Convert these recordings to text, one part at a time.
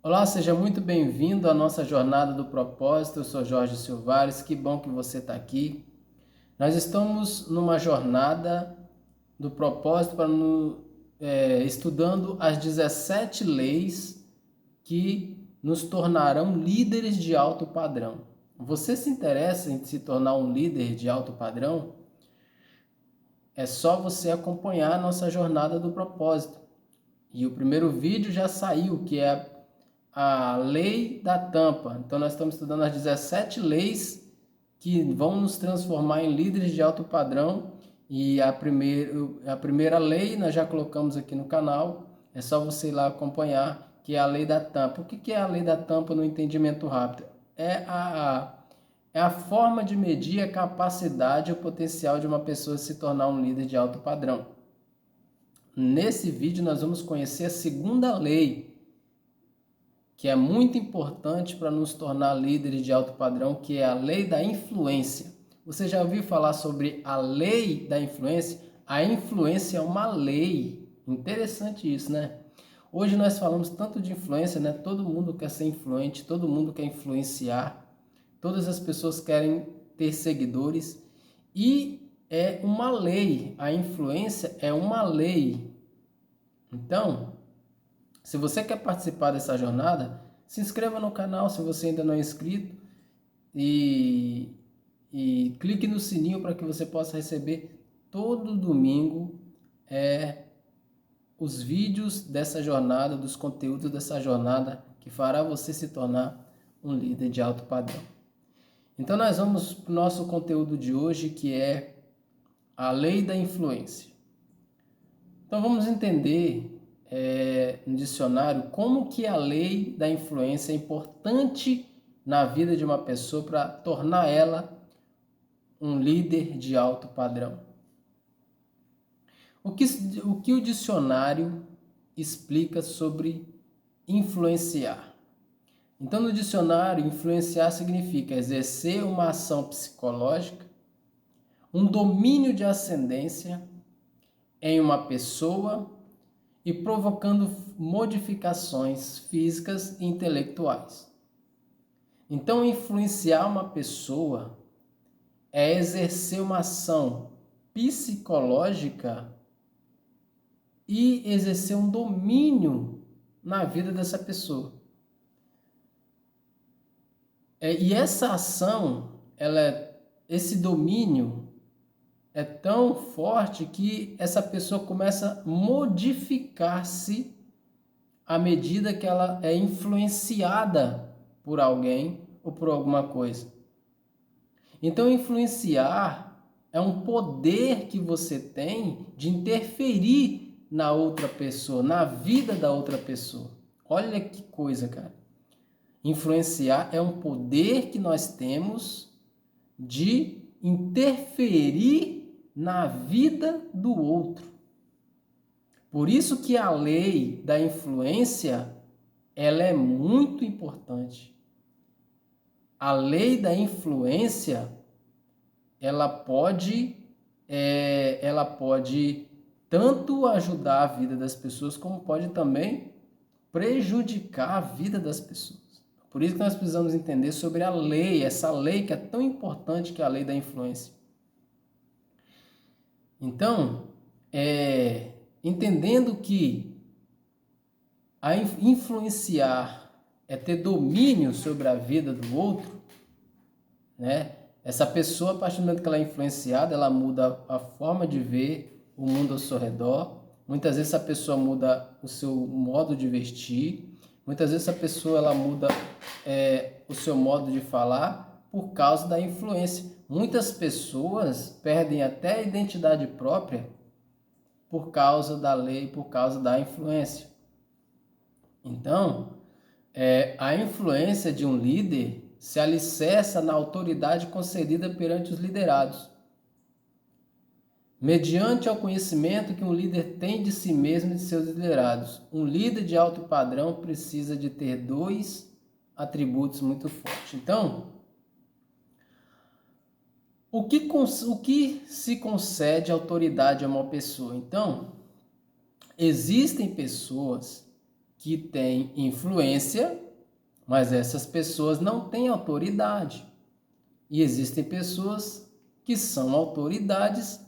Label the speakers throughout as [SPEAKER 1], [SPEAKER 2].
[SPEAKER 1] Olá, seja muito bem-vindo à nossa jornada do propósito. Eu sou Jorge Silvares, que bom que você está aqui. Nós estamos numa jornada do propósito estudando as 17 leis que nos tornarão líderes de alto padrão. Você se interessa em se tornar um líder de alto padrão? É só você acompanhar a nossa jornada do propósito. E o primeiro vídeo já saiu, que é a lei da tampa. Então nós estamos estudando as 17 leis que vão nos transformar em líderes de alto padrão. E a primeira lei nós já colocamos aqui no canal. É só você ir lá acompanhar, que é a lei da tampa. O que é a lei da tampa no entendimento rápido? É a forma de medir a capacidade e o potencial de uma pessoa se tornar um líder de alto padrão. Nesse vídeo nós vamos conhecer a segunda lei, que é muito importante para nos tornar líderes de alto padrão, que é a lei da influência. Você já ouviu falar sobre a lei da influência? A influência é uma lei. Interessante isso, né? Hoje nós falamos tanto de influência, né? Todo mundo quer ser influente, todo mundo quer influenciar, todas as pessoas querem ter seguidores e é uma lei. A influência é uma lei. Então, se você quer participar dessa jornada, se inscreva no canal se você ainda não é inscrito e, clique no sininho para que você possa receber todo domingo os vídeos dessa jornada, dos conteúdos dessa jornada que fará você se tornar um líder de alto padrão. Então nós vamos para o nosso conteúdo de hoje, que é a lei da influência. Então vamos entender no dicionário como que a lei da influência é importante na vida de uma pessoa para tornar ela um líder de alto padrão. O que o dicionário explica sobre influenciar? Então, no dicionário, influenciar significa exercer uma ação psicológica, um domínio de ascendência em uma pessoa e provocando modificações físicas e intelectuais. Então, influenciar uma pessoa é exercer uma ação psicológica e exercer um domínio na vida dessa pessoa. E essa ação, esse domínio é tão forte que essa pessoa começa a modificar-se à medida que ela é influenciada por alguém ou por alguma coisa. Então, influenciar é um poder que você tem de interferir na outra pessoa, na vida da outra pessoa. Olha que coisa, cara. Influenciar é um poder que nós temos de interferir na vida do outro. Por isso que a lei da influência, ela é muito importante. A lei da influência, ela pode tanto ajudar a vida das pessoas, como pode também prejudicar a vida das pessoas. Por isso que nós precisamos entender sobre a lei, essa lei que é tão importante, que é a lei da influência. Então, entendendo que influenciar é ter domínio sobre a vida do outro, né? Essa pessoa, a partir do momento que ela é influenciada, ela muda a forma de ver o mundo ao seu redor. Muitas vezes essa pessoa muda o seu modo de vestir. Muitas vezes essa pessoa ela muda o seu modo de falar por causa da influência. Muitas pessoas perdem até a identidade própria por causa da lei, por causa da influência. Então, a influência de um líder se alicerça na autoridade concedida perante os liderados, mediante ao conhecimento que um líder tem de si mesmo e de seus liderados. Um líder de alto padrão precisa de ter dois atributos muito fortes. Então, o que se concede autoridade a uma pessoa? Então, existem pessoas que têm influência, mas essas pessoas não têm autoridade. E existem pessoas que são autoridades,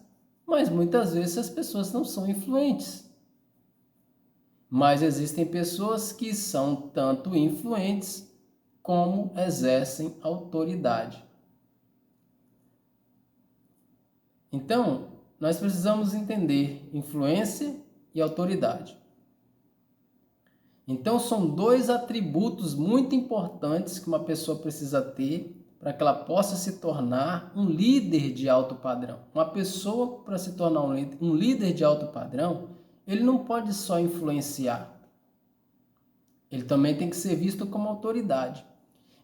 [SPEAKER 1] mas muitas vezes as pessoas não são influentes. Mas existem pessoas que são tanto influentes como exercem autoridade. Então, nós precisamos entender influência e autoridade. Então, são dois atributos muito importantes que uma pessoa precisa ter para que ela possa se tornar um líder de alto padrão. Uma pessoa, para se tornar um líder de alto padrão, ele não pode só influenciar. Ele também tem que ser visto como autoridade.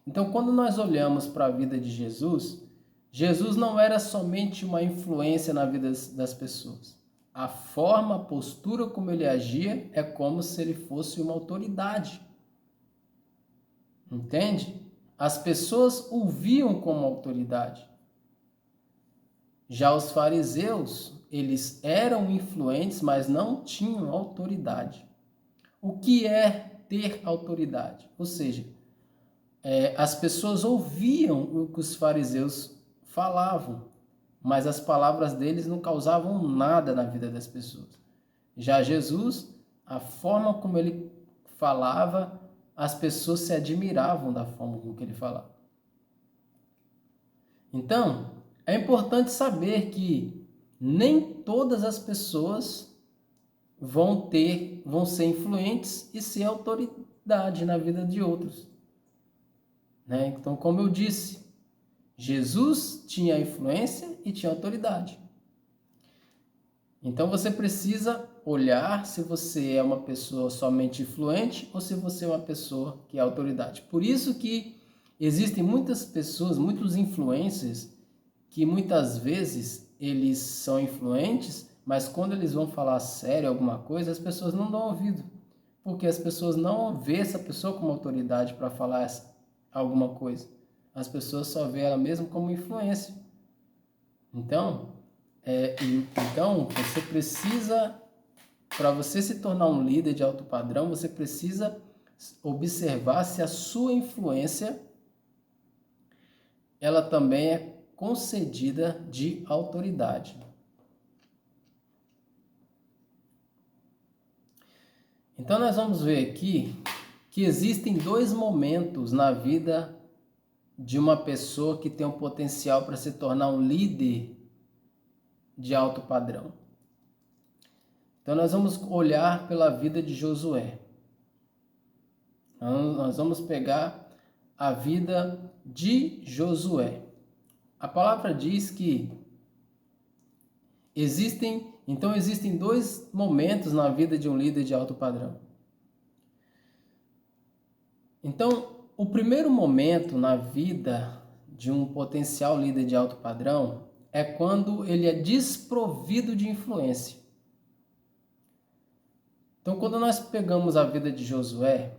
[SPEAKER 1] Então, quando nós olhamos para a vida de Jesus, Jesus não era somente uma influência na vida das pessoas. A forma, a postura como ele agia é como se ele fosse uma autoridade. Entende? As pessoas o viam como autoridade. Já os fariseus, eles eram influentes, mas não tinham autoridade. O que é ter autoridade? Ou seja, as pessoas ouviam o que os fariseus falavam, mas as palavras deles não causavam nada na vida das pessoas. Já Jesus, a forma como ele falava, as pessoas se admiravam da forma como ele falava. Então, é importante saber que nem todas as pessoas vão ser influentes e ser autoridade na vida de outros. Então, como eu disse, Jesus tinha influência e tinha autoridade. Então você precisa olhar se você é uma pessoa somente influente ou se você é uma pessoa que é autoridade. Por isso que existem muitas pessoas, muitos influencers, que muitas vezes eles são influentes, mas quando eles vão falar sério alguma coisa, as pessoas não dão ouvido. Porque as pessoas não veem essa pessoa como autoridade para falar alguma coisa. As pessoas só veem ela mesmo como influência. Então, você precisa, para você se tornar um líder de alto padrão, você precisa observar se a sua influência, ela também é concedida de autoridade. Então, nós vamos ver aqui que existem dois momentos na vida de uma pessoa que tem um potencial para se tornar um líder de alto padrão. Então nós vamos olhar pela vida de Josué. Nós vamos pegar a vida de Josué. A palavra diz que existem dois momentos na vida de um líder de alto padrão. Então, o primeiro momento na vida de um potencial líder de alto padrão é quando ele é desprovido de influência. Então, quando nós pegamos a vida de Josué,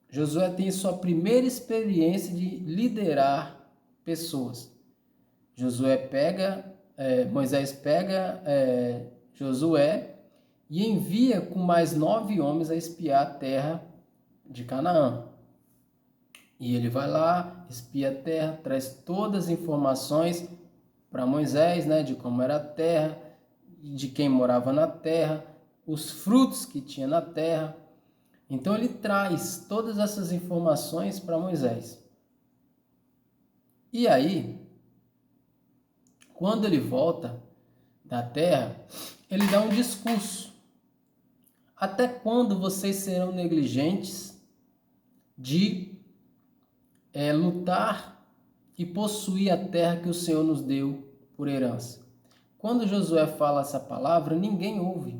[SPEAKER 1] Josué tem sua primeira experiência de liderar pessoas. Moisés pega Josué e envia com mais 9 homens a espiar a terra de Canaã. E ele vai lá, espia a terra, traz todas as informações para Moisés, de como era a terra, de quem morava na terra, os frutos que tinha na terra. Então ele traz todas essas informações para Moisés. E aí, quando ele volta da terra, ele dá um discurso. Até quando vocês serão negligentes de lutar e possuir a terra que o Senhor nos deu por herança? Quando Josué fala essa palavra, ninguém ouve,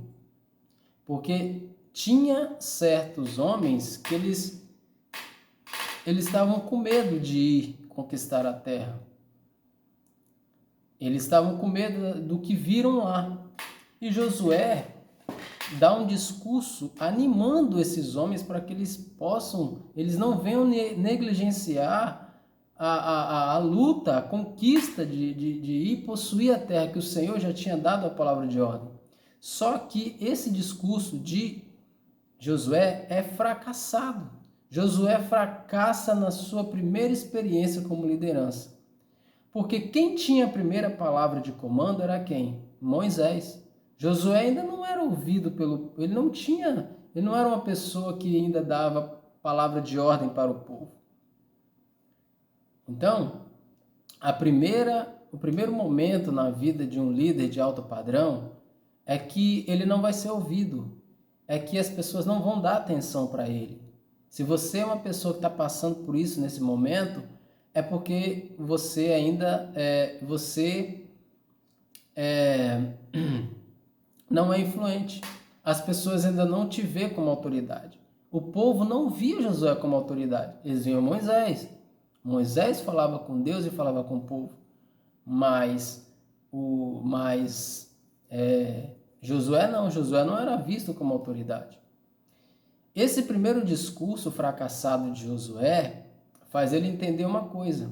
[SPEAKER 1] porque tinha certos homens que eles estavam com medo de ir conquistar a terra. Eles estavam com medo do que viram lá. E Josué dá um discurso animando esses homens para que eles não venham negligenciar a luta, a conquista de ir possuir a terra que o Senhor já tinha dado a palavra de ordem. Só que esse discurso de Josué é fracassado. Josué fracassa na sua primeira experiência como liderança. Porque quem tinha a primeira palavra de comando era quem? Moisés. Josué ainda não era ouvido pelo... Ele não era uma pessoa que ainda dava palavra de ordem para o povo. Então, o primeiro momento na vida de um líder de alto padrão é que ele não vai ser ouvido, é que as pessoas não vão dar atenção para ele. Se você é uma pessoa que está passando por isso nesse momento, é porque você ainda não é influente. As pessoas ainda não te vê como autoridade. O povo não via Josué como autoridade, eles viam Moisés. Moisés falava com Deus e falava com o povo, mas Josué não era visto como autoridade. Esse primeiro discurso fracassado de Josué faz ele entender uma coisa.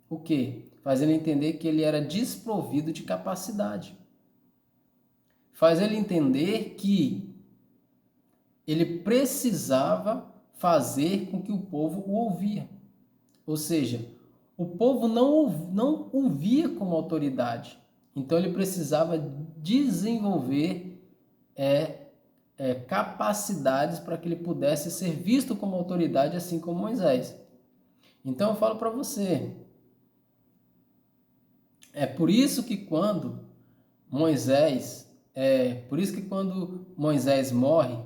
[SPEAKER 1] O quê? Faz ele entender que ele era desprovido de capacidade. Faz ele entender que ele precisava fazer com que o povo o ouvia. Ou seja, o povo não o via como autoridade. Então ele precisava desenvolver capacidades para que ele pudesse ser visto como autoridade, assim como Moisés. Então eu falo para você, é por isso que quando Moisés morre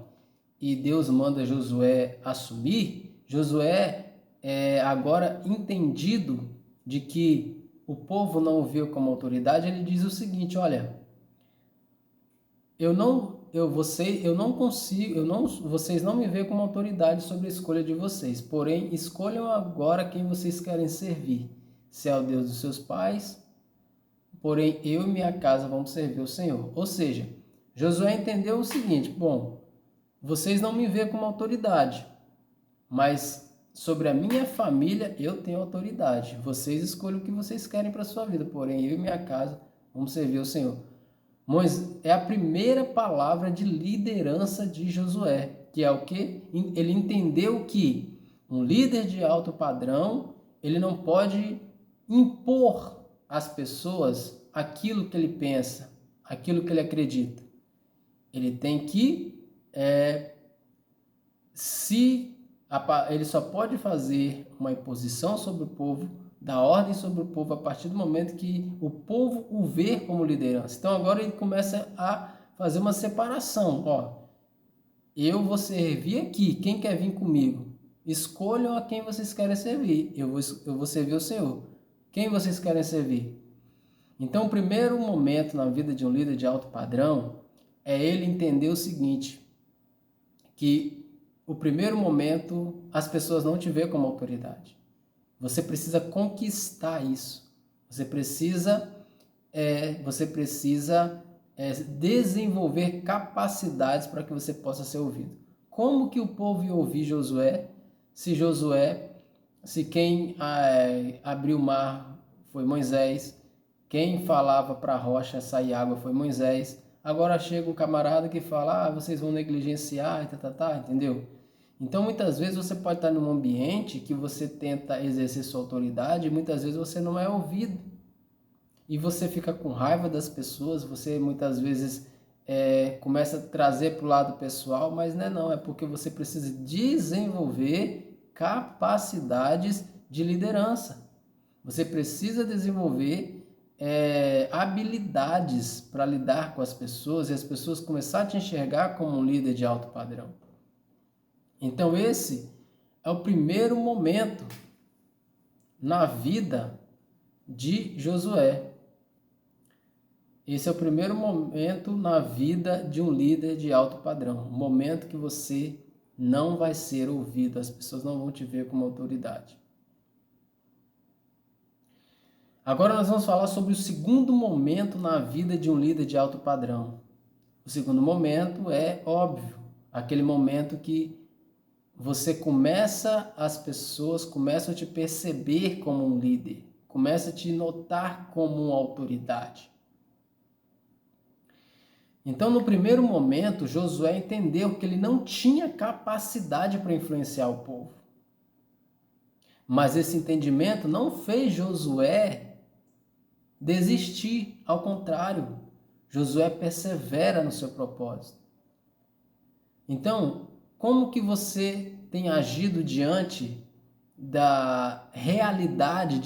[SPEAKER 1] e Deus manda Josué assumir, Josué agora entendido de que o povo não o viu como autoridade, ele diz o seguinte: olha, vocês não me veem como autoridade sobre a escolha de vocês, porém escolham agora quem vocês querem servir, se é o Deus dos seus pais, porém eu e minha casa vamos servir o Senhor. Ou seja, Josué entendeu o seguinte: bom, vocês não me veem como autoridade, mas sobre a minha família eu tenho autoridade. Vocês escolhem o que vocês querem para a sua vida, porém eu e minha casa vamos servir o Senhor. É a primeira palavra de liderança de Josué, que é o que? Ele entendeu que um líder de alto padrão, ele não pode impor às pessoas aquilo que ele pensa, aquilo que ele acredita. Ele tem que ele só pode fazer uma imposição sobre o povo, dar ordem sobre o povo a partir do momento que o povo o vê como liderança. Então agora ele começa a fazer uma separação. Eu vou servir aqui, quem quer vir comigo? Escolham a quem vocês querem servir, eu vou servir o Senhor. Quem vocês querem servir? Então o primeiro momento na vida de um líder de alto padrão é ele entender o seguinte, que o primeiro momento as pessoas não te veem como autoridade. Você precisa conquistar isso. Você precisa desenvolver capacidades para que você possa ser ouvido. Como que o povo ia ouvir Josué se quem abriu o mar foi Moisés, quem falava para a rocha sair água foi Moisés. Agora chega um camarada que fala, vocês vão negligenciar, entendeu? Então, muitas vezes você pode estar num ambiente que você tenta exercer sua autoridade e muitas vezes você não é ouvido. E você fica com raiva das pessoas, você muitas vezes começa a trazer para o lado pessoal, mas não é porque você precisa desenvolver capacidades de liderança. Você precisa desenvolver habilidades para lidar com as pessoas e as pessoas começarem a te enxergar como um líder de alto padrão. Então esse é o primeiro momento na vida de Josué. Esse é o primeiro momento na vida de um líder de alto padrão. O momento que você não vai ser ouvido, as pessoas não vão te ver como autoridade. Agora nós vamos falar sobre o segundo momento na vida de um líder de alto padrão. O segundo momento é óbvio, aquele momento que as pessoas começam a te perceber como um líder, começam a te notar como uma autoridade. Então, no primeiro momento, Josué entendeu que ele não tinha capacidade para influenciar o povo. Mas esse entendimento não fez Josué desistir, ao contrário, Josué persevera no seu propósito. Então, como que você tem agido diante da realidade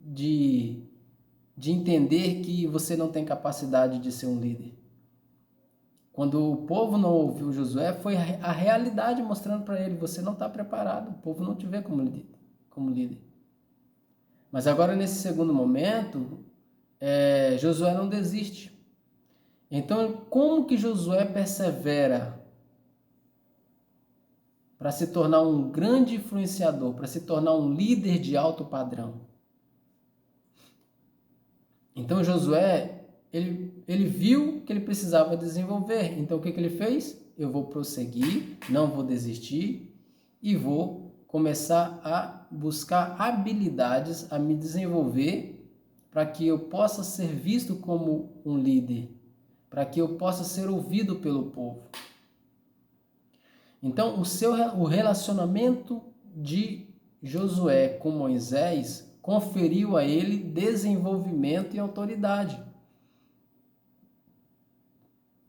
[SPEAKER 1] de entender que você não tem capacidade de ser um líder? Quando o povo não ouviu Josué, foi a realidade mostrando para ele, você não está preparado, o povo não te vê como líder. Mas agora, nesse segundo momento, Josué não desiste. Então, como que Josué persevera para se tornar um grande influenciador, para se tornar um líder de alto padrão? Então, Josué, ele viu que ele precisava desenvolver. Então, o que ele fez? Eu vou prosseguir, não vou desistir e vou começar a buscar habilidades, a me desenvolver para que eu possa ser visto como um líder, para que eu possa ser ouvido pelo povo. Então, o relacionamento de Josué com Moisés conferiu a ele desenvolvimento e autoridade.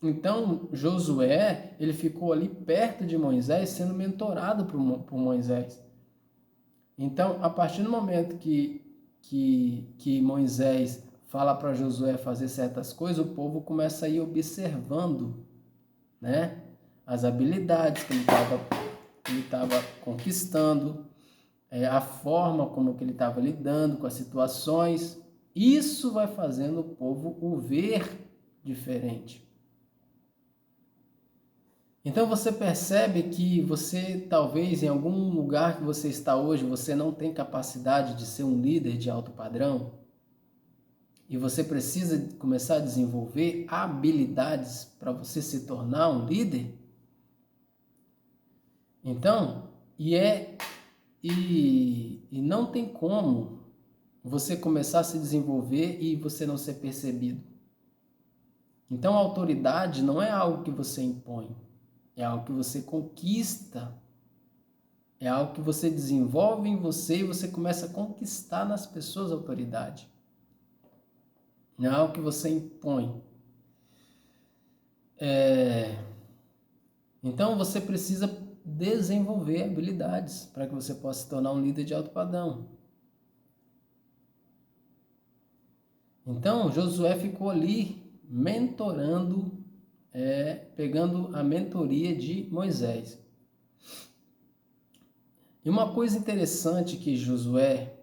[SPEAKER 1] Então, Josué, ele ficou ali perto de Moisés, sendo mentorado por Moisés. Então, a partir do momento que Moisés fala para Josué fazer certas coisas, o povo começa a ir observando, né, as habilidades que ele estava conquistando, a forma como que ele estava lidando com as situações. Isso vai fazendo o povo o ver diferente. Então você percebe que você, talvez em algum lugar que você está hoje, você não tem capacidade de ser um líder de alto padrão e você precisa começar a desenvolver habilidades para você se tornar um líder. Então, não tem como você começar a se desenvolver e você não ser percebido. Então, a autoridade não é algo que você impõe. É algo que você conquista, é algo que você desenvolve em você e você começa a conquistar nas pessoas a autoridade. Não é algo que você impõe. Então você precisa desenvolver habilidades para que você possa se tornar um líder de alto padrão. Então Josué ficou ali mentorando, pegando a mentoria de Moisés. E uma coisa interessante que Josué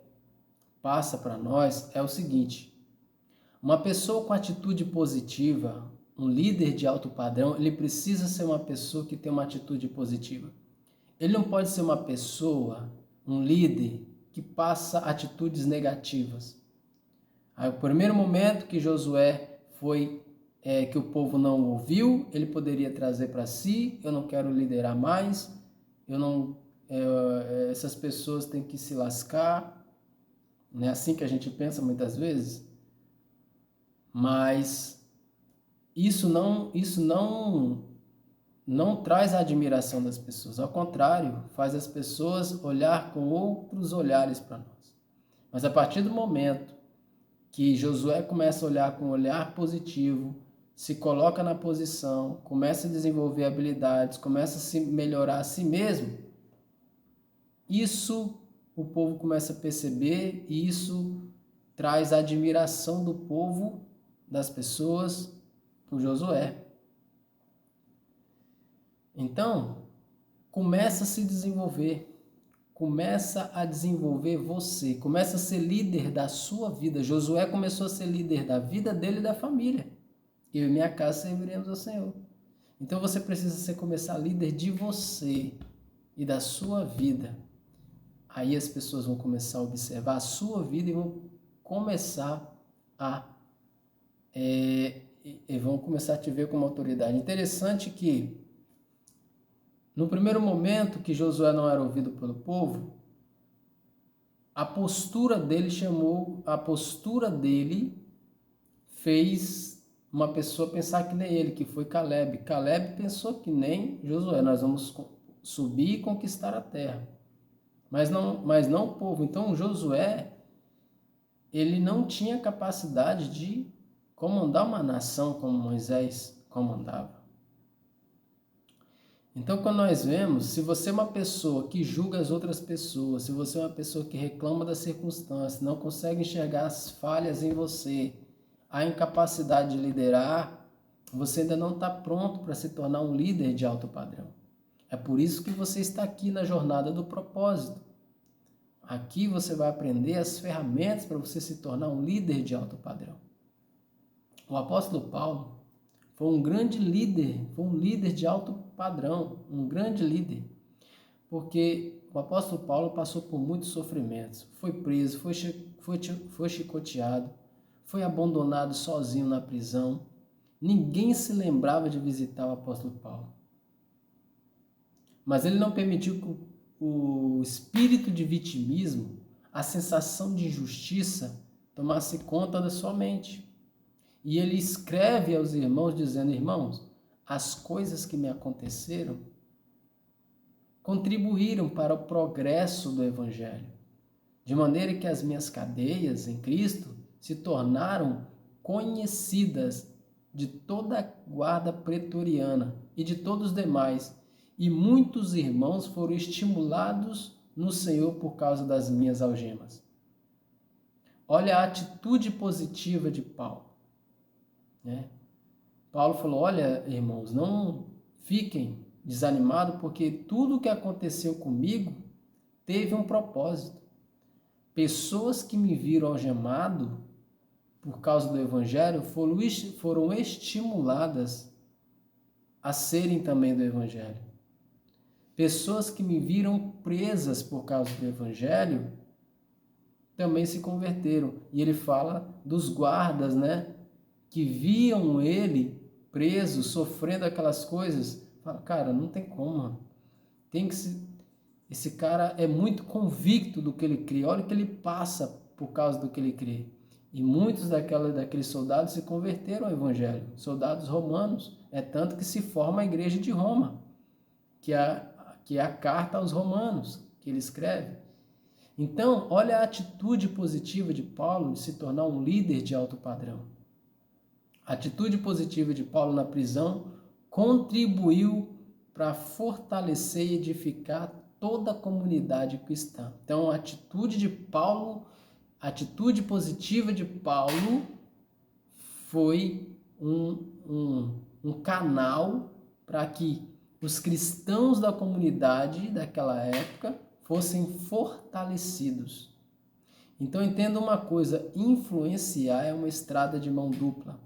[SPEAKER 1] passa para nós é o seguinte: uma pessoa com atitude positiva, um líder de alto padrão, ele precisa ser uma pessoa que tem uma atitude positiva. Ele não pode ser uma pessoa, um líder, que passa atitudes negativas. Aí, o primeiro momento que Josué que o povo não ouviu, ele poderia trazer para si: eu não quero liderar mais, essas pessoas têm que se lascar. Não é assim que a gente pensa muitas vezes? Mas isso não traz a admiração das pessoas. Ao contrário, faz as pessoas olhar com outros olhares para nós. Mas a partir do momento que Josué começa a olhar com um olhar positivo, se coloca na posição, começa a desenvolver habilidades, começa a se melhorar a si mesmo, isso o povo começa a perceber e isso traz a admiração do povo, das pessoas, por Josué. Então, começa a se desenvolver, começa a desenvolver você, começa a ser líder da sua vida. Josué começou a ser líder da vida dele e da família. Eu e minha casa serviremos ao Senhor. Então você precisa começar líder de você e da sua vida. Aí as pessoas vão começar a observar a sua vida e vão começar a te ver como autoridade. Interessante que no primeiro momento que Josué não era ouvido pelo povo, a postura dele fez uma pessoa pensar que nem ele, que foi Caleb. Caleb pensou que nem Josué, nós vamos subir e conquistar a terra. Mas não o povo. Então Josué, ele não tinha capacidade de comandar uma nação como Moisés comandava. Então, quando nós vemos, se você é uma pessoa que julga as outras pessoas, se você é uma pessoa que reclama das circunstâncias, não consegue enxergar as falhas em você, a incapacidade de liderar, você ainda não está pronto para se tornar um líder de alto padrão. É por isso que você está aqui na jornada do propósito. Aqui você vai aprender as ferramentas para você se tornar um líder de alto padrão. O apóstolo Paulo foi um grande líder, foi um líder de alto padrão, um grande líder, porque o apóstolo Paulo passou por muitos sofrimentos, foi preso, foi chicoteado, foi abandonado sozinho na prisão. Ninguém se lembrava de visitar o apóstolo Paulo. Mas ele não permitiu que o espírito de vitimismo, a sensação de injustiça, tomasse conta da sua mente. E ele escreve aos irmãos dizendo: irmãos, as coisas que me aconteceram contribuíram para o progresso do Evangelho, de maneira que as minhas cadeias em Cristo se tornaram conhecidas de toda a guarda pretoriana e de todos os demais, e muitos irmãos foram estimulados no Senhor por causa das minhas algemas. Olha a atitude positiva de Paulo. Paulo falou: olha, irmãos, não fiquem desanimados, porque tudo o que aconteceu comigo teve um propósito. Pessoas que me viram algemado por causa do Evangelho foram estimuladas a serem também do Evangelho. Pessoas que me viram presas por causa do Evangelho também se converteram. E ele fala dos guardas, que viam ele preso, sofrendo aquelas coisas. Fala: cara, não tem como, mano. Esse cara é muito convicto do que ele crê. Olha o que ele passa por causa do que ele crê. E muitos daqueles soldados se converteram ao Evangelho. Soldados romanos. É tanto que se forma a igreja de Roma, que é a carta aos romanos que ele escreve. Então, olha a atitude positiva de Paulo de se tornar um líder de alto padrão. A atitude positiva de Paulo na prisão contribuiu para fortalecer e edificar toda a comunidade cristã. Então, a atitude positiva de Paulo foi um canal para que os cristãos da comunidade daquela época fossem fortalecidos. Então, entenda uma coisa: influenciar é uma estrada de mão dupla.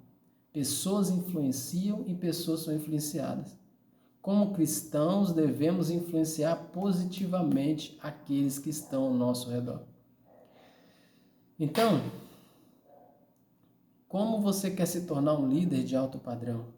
[SPEAKER 1] Pessoas influenciam e pessoas são influenciadas. Como cristãos, devemos influenciar positivamente aqueles que estão ao nosso redor. Então, como você quer se tornar um líder de alto padrão?